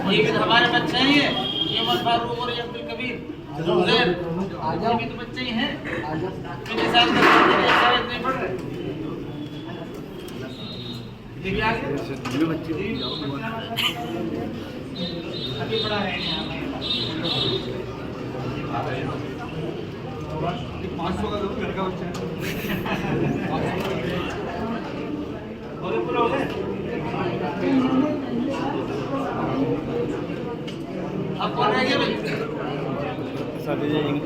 ये भी हमारे बच्चे हैं, ये उमर फारूक और ये अब्दुल कबीर उज़ैर, ये भी तो बच्चे ही हैं। कितने साल के सारे नहीं पढ़ रहे, ये भी आगे बच्चे अभी पढ़ा रहे हैं। 500 का घर का बच्चा और पूरा हो गया। अब कौन रह गया भाई? साथ जाएंगे।